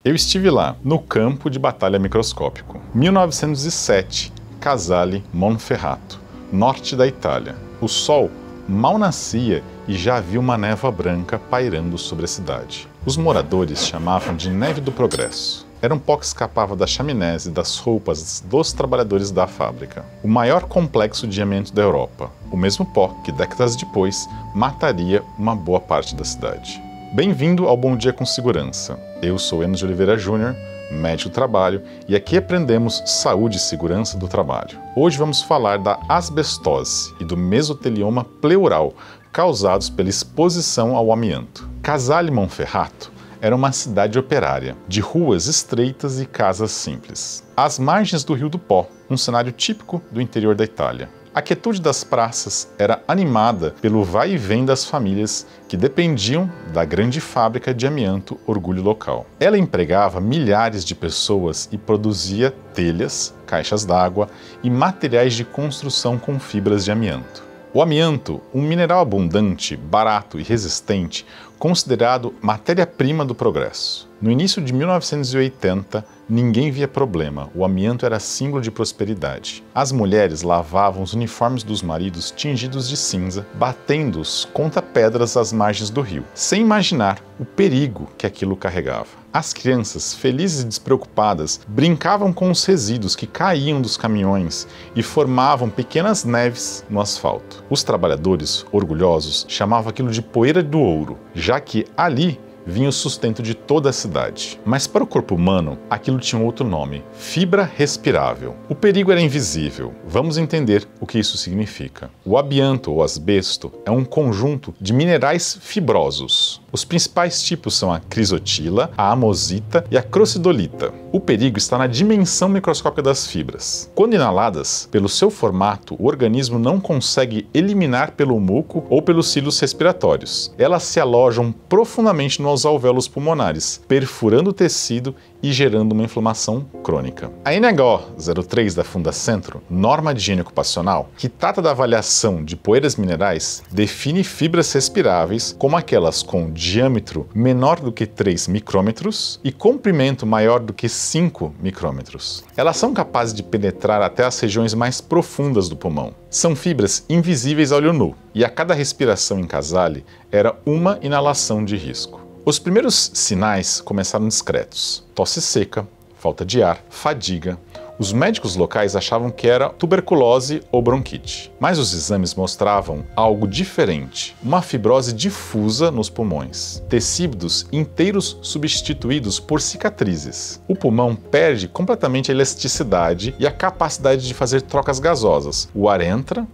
Eu estive lá, no campo de batalha microscópico. 1907, Casale Monferrato, norte da Itália. O sol mal nascia e já havia uma névoa branca pairando sobre a cidade. Os moradores chamavam de neve do progresso. Era um pó que escapava das chaminés e das roupas dos trabalhadores da fábrica. O maior complexo de amianto da Europa. O mesmo pó que, décadas depois, mataria uma boa parte da cidade. Bem-vindo ao Bom Dia com Segurança. Eu sou Enos de Oliveira Júnior, médico do trabalho, e aqui aprendemos saúde e segurança do trabalho. Hoje vamos falar da asbestose e do mesotelioma pleural causados pela exposição ao amianto. Casale Monferrato era uma cidade operária, de ruas estreitas e casas simples. Às margens do Rio do Pó, um cenário típico do interior da Itália. A quietude das praças era animada pelo vai e vem das famílias que dependiam da grande fábrica de amianto Orgulho Local. Ela empregava milhares de pessoas e produzia telhas, caixas d'água e materiais de construção com fibras de amianto. O amianto, um mineral abundante, barato e resistente, considerado matéria-prima do progresso. No início de 1980, ninguém via problema, o amianto era símbolo de prosperidade. As mulheres lavavam os uniformes dos maridos tingidos de cinza, batendo-os contra pedras às margens do rio, sem imaginar o perigo que aquilo carregava. As crianças, felizes e despreocupadas, brincavam com os resíduos que caíam dos caminhões e formavam pequenas neves no asfalto. Os trabalhadores, orgulhosos, chamavam aquilo de poeira do ouro, já que ali vinha o sustento de toda a cidade. Mas para o corpo humano, aquilo tinha outro nome: fibra respirável. O perigo era invisível. Vamos entender o que isso significa. O amianto ou asbesto é um conjunto de minerais fibrosos. Os principais tipos são a crisotila, a amosita e a crocidolita. O perigo está na dimensão microscópica das fibras. Quando inaladas, pelo seu formato, o organismo não consegue eliminar pelo muco ou pelos cilos respiratórios. Elas se alojam profundamente nos alvéolos pulmonares, perfurando o tecido e gerando uma inflamação crônica. A NHO 03 da Fundacentro, norma de higiene ocupacional, que trata da avaliação de poeiras minerais, define fibras respiráveis como aquelas com diâmetro menor do que 3 micrômetros e comprimento maior do que 5 micrômetros. Elas são capazes de penetrar até as regiões mais profundas do pulmão. São fibras invisíveis a olho nu, e a cada respiração em Casale era uma inalação de risco. Os primeiros sinais começaram discretos: tosse seca, falta de ar, fadiga. Os médicos locais achavam que era tuberculose ou bronquite. Mas os exames mostravam algo diferente: uma fibrose difusa nos pulmões, tecidos inteiros substituídos por cicatrizes. O pulmão perde completamente a elasticidade e a capacidade de fazer trocas gasosas. O ar entra,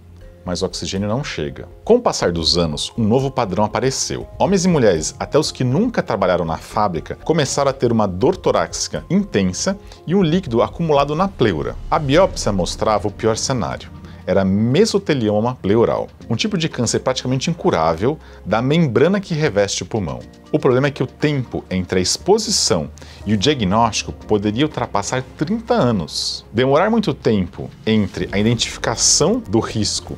mas o oxigênio não chega. Com o passar dos anos, um novo padrão apareceu. Homens e mulheres, até os que nunca trabalharam na fábrica, começaram a ter uma dor torácica intensa e um líquido acumulado na pleura. A biópsia mostrava o pior cenário. Era mesotelioma pleural, um tipo de câncer praticamente incurável da membrana que reveste o pulmão. O problema é que o tempo entre a exposição e o diagnóstico poderia ultrapassar 30 anos. Demorar muito tempo entre a identificação do risco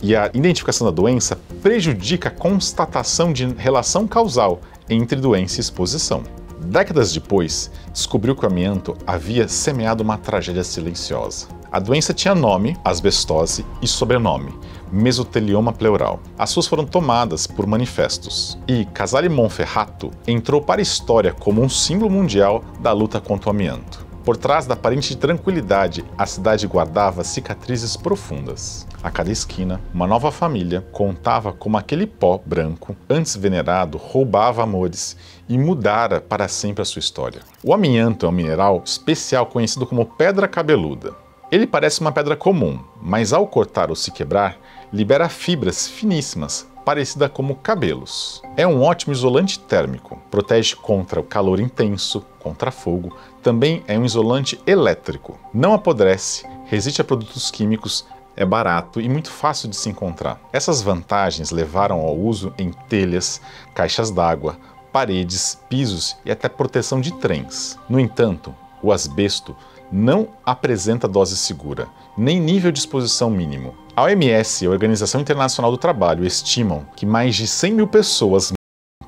e a identificação da doença prejudica a constatação de relação causal entre doença e exposição. Décadas depois, descobriu que o amianto havia semeado uma tragédia silenciosa. A doença tinha nome, asbestose, e sobrenome, mesotelioma pleural. As suas foram tomadas por manifestos. E Casale Monferrato entrou para a história como um símbolo mundial da luta contra o amianto. Por trás da aparente tranquilidade, a cidade guardava cicatrizes profundas. A cada esquina, uma nova família contava como aquele pó branco, antes venerado, roubava amores e mudara para sempre a sua história. O amianto é um mineral especial conhecido como pedra cabeluda. Ele parece uma pedra comum, mas ao cortar ou se quebrar, libera fibras finíssimas, parecida como cabelos. É um ótimo isolante térmico, protege contra o calor intenso, contra fogo, também é um isolante elétrico. Não apodrece, resiste a produtos químicos, é barato e muito fácil de se encontrar. Essas vantagens levaram ao uso em telhas, caixas d'água, paredes, pisos e até proteção de trens. No entanto, o asbesto não apresenta dose segura, nem nível de exposição mínimo. A OMS, a Organização Internacional do Trabalho, estimam que mais de 100 mil pessoas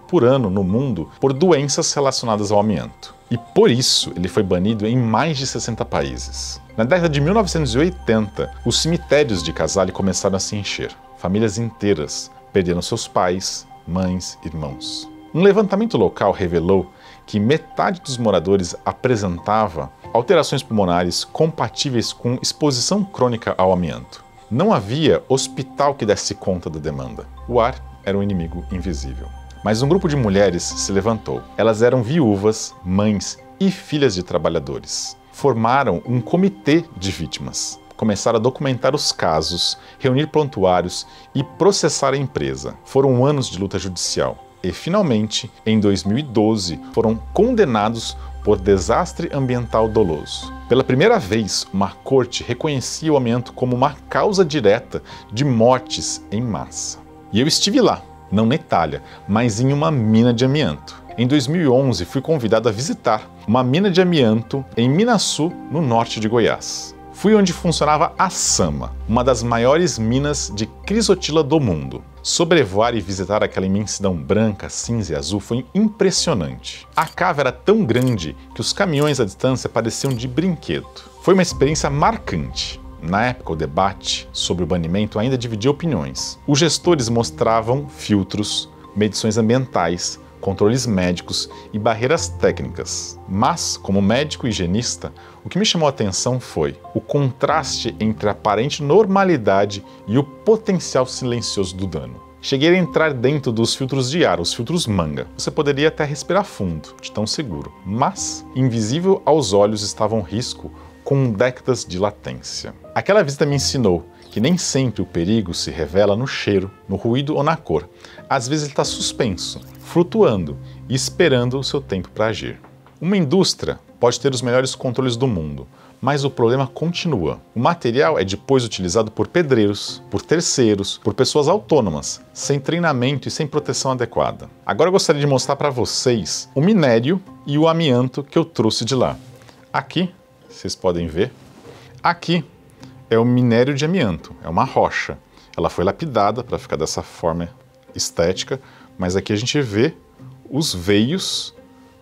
por ano no mundo por doenças relacionadas ao amianto. E por isso ele foi banido em mais de 60 países. Na década de 1980, os cemitérios de Casale começaram a se encher. Famílias inteiras perderam seus pais, mães, irmãos. Um levantamento local revelou que metade dos moradores apresentava alterações pulmonares compatíveis com exposição crônica ao amianto. Não havia hospital que desse conta da demanda. O ar era um inimigo invisível. Mas um grupo de mulheres se levantou. Elas eram viúvas, mães e filhas de trabalhadores. Formaram um comitê de vítimas. Começaram a documentar os casos, reunir prontuários e processar a empresa. Foram anos de luta judicial. E, finalmente, em 2012, foram condenados por desastre ambiental doloso. Pela primeira vez, uma corte reconhecia o amianto como uma causa direta de mortes em massa. E eu estive lá, não na Itália, mas em uma mina de amianto. Em 2011, fui convidado a visitar uma mina de amianto em Minaçu, no norte de Goiás. Fui onde funcionava a Sama, uma das maiores minas de crisotila do mundo. Sobrevoar e visitar aquela imensidão branca, cinza e azul foi impressionante. A cava era tão grande que os caminhões à distância pareciam de brinquedo. Foi uma experiência marcante. Na época, o debate sobre o banimento ainda dividia opiniões. Os gestores mostravam filtros, medições ambientais, controles médicos e barreiras técnicas. Mas, como médico e higienista, o que me chamou a atenção foi o contraste entre a aparente normalidade e o potencial silencioso do dano. Cheguei a entrar dentro dos filtros de ar, os filtros manga. Você poderia até respirar fundo, de tão seguro. Mas, invisível aos olhos estava um risco com décadas de latência. Aquela visita me ensinou que nem sempre o perigo se revela no cheiro, no ruído ou na cor. Às vezes ele está suspenso, flutuando e esperando o seu tempo para agir. Uma indústria pode ter os melhores controles do mundo, mas o problema continua. O material é depois utilizado por pedreiros, por terceiros, por pessoas autônomas, sem treinamento e sem proteção adequada. Agora eu gostaria de mostrar para vocês o minério e o amianto que eu trouxe de lá. Aqui, vocês podem ver, aqui é o minério de amianto, é uma rocha. Ela foi lapidada para ficar dessa forma estética, mas aqui a gente vê os veios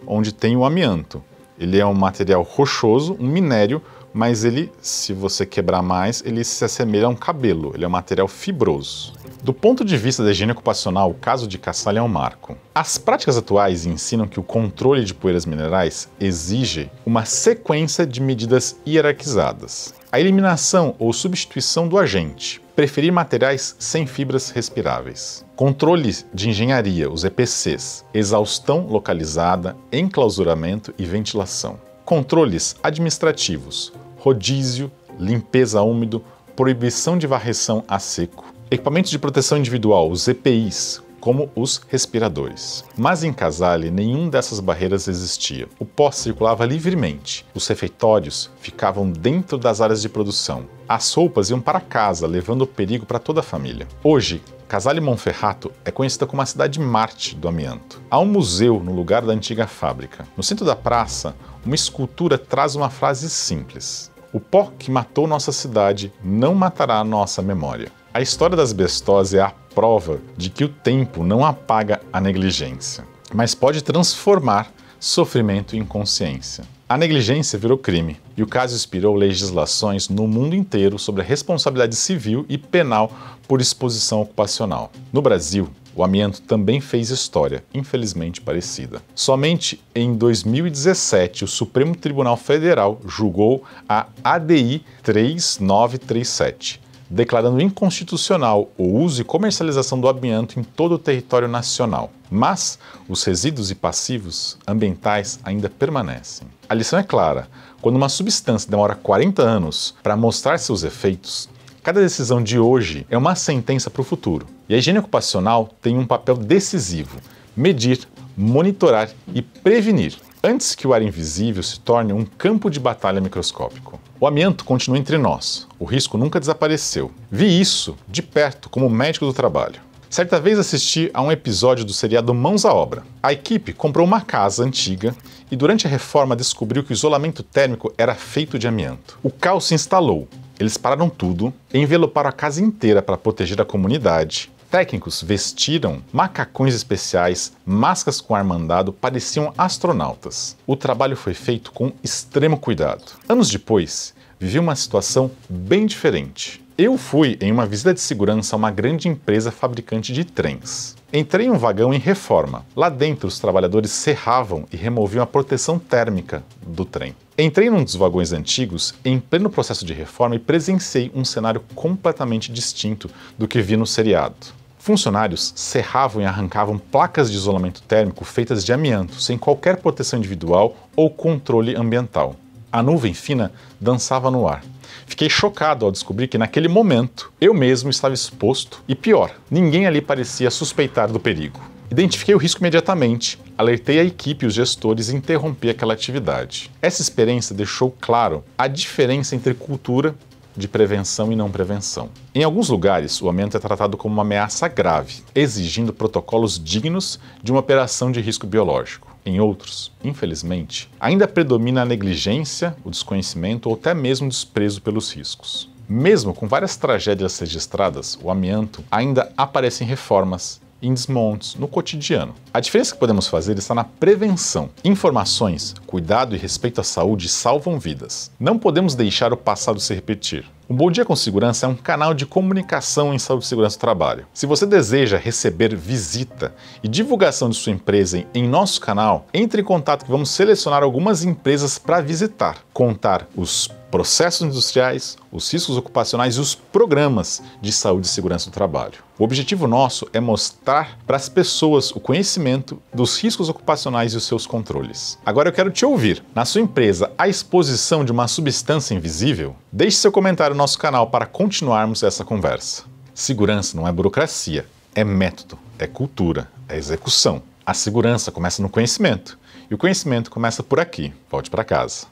onde tem o amianto. Ele é um material rochoso, um minério, mas ele, se você quebrar mais, ele se assemelha a um cabelo. Ele é um material fibroso. Do ponto de vista da higiene ocupacional, o caso de Casale é um marco. As práticas atuais ensinam que o controle de poeiras minerais exige uma sequência de medidas hierarquizadas. A eliminação ou substituição do agente. Preferir materiais sem fibras respiráveis. Controle de engenharia, os EPCs. Exaustão localizada, enclausuramento e ventilação. Controles administrativos. Rodízio, limpeza úmido, proibição de varreção a seco. Equipamentos de proteção individual, os EPIs, como os respiradores. Mas em Casale, nenhum dessas barreiras existia. O pó circulava livremente. Os refeitórios ficavam dentro das áreas de produção. As roupas iam para casa, levando o perigo para toda a família. Hoje, Casale Monferrato é conhecida como a cidade Marte do amianto. Há um museu no lugar da antiga fábrica. No centro da praça, uma escultura traz uma frase simples: o pó que matou nossa cidade não matará nossa memória. A história da asbestose é a prova de que o tempo não apaga a negligência, mas pode transformar sofrimento em consciência. A negligência virou crime, e o caso inspirou legislações no mundo inteiro sobre a responsabilidade civil e penal por exposição ocupacional. No Brasil, o amianto também fez história, infelizmente parecida. Somente em 2017, o Supremo Tribunal Federal julgou a ADI 3937, declarando inconstitucional o uso e comercialização do amianto em todo o território nacional. Mas os resíduos e passivos ambientais ainda permanecem. A lição é clara: quando uma substância demora 40 anos para mostrar seus efeitos, cada decisão de hoje é uma sentença para o futuro. E a higiene ocupacional tem um papel decisivo: medir, monitorar e prevenir, antes que o ar invisível se torne um campo de batalha microscópico. O amianto continua entre nós, o risco nunca desapareceu. Vi isso de perto como médico do trabalho. Certa vez assisti a um episódio do seriado Mãos à Obra. A equipe comprou uma casa antiga e durante a reforma descobriu que o isolamento térmico era feito de amianto. O caos se instalou. Eles pararam tudo, enveloparam a casa inteira para proteger a comunidade, Técnicos vestiram macacões especiais, máscaras com ar mandado, pareciam astronautas. O trabalho foi feito com extremo cuidado. Anos depois, vivi uma situação bem diferente. Eu fui em uma visita de segurança a uma grande empresa fabricante de trens. Entrei em um vagão em reforma. Lá dentro, os trabalhadores serravam e removiam a proteção térmica do trem. Entrei num dos vagões antigos em pleno processo de reforma e presenciei um cenário completamente distinto do que vi no seriado. Funcionários serravam e arrancavam placas de isolamento térmico feitas de amianto, sem qualquer proteção individual ou controle ambiental. A nuvem fina dançava no ar. Fiquei chocado ao descobrir que naquele momento eu mesmo estava exposto e pior, ninguém ali parecia suspeitar do perigo. Identifiquei o risco imediatamente, alertei a equipe e os gestores e interrompi aquela atividade. Essa experiência deixou claro a diferença entre cultura de prevenção e não prevenção. Em alguns lugares, o amianto é tratado como uma ameaça grave, exigindo protocolos dignos de uma operação de risco biológico. Em outros, infelizmente, ainda predomina a negligência, o desconhecimento ou até mesmo o desprezo pelos riscos. Mesmo com várias tragédias registradas, o amianto ainda aparece em reformas, em desmontes, no cotidiano. A diferença que podemos fazer está na prevenção. Informações, cuidado e respeito à saúde salvam vidas. Não podemos deixar o passado se repetir. O Bom Dia com Segurança é um canal de comunicação em saúde e segurança do trabalho. Se você deseja receber visita e divulgação de sua empresa em nosso canal, entre em contato que vamos selecionar algumas empresas para visitar, contar os processos industriais, os riscos ocupacionais e os programas de saúde e segurança do trabalho. O objetivo nosso é mostrar para as pessoas o conhecimento dos riscos ocupacionais e os seus controles. Agora eu quero te ouvir. Na sua empresa, há exposição de uma substância invisível? Deixe seu comentário no nosso canal para continuarmos essa conversa. Segurança não é burocracia, é método, é cultura, é execução. A segurança começa no conhecimento, e o conhecimento começa por aqui. Volte para casa.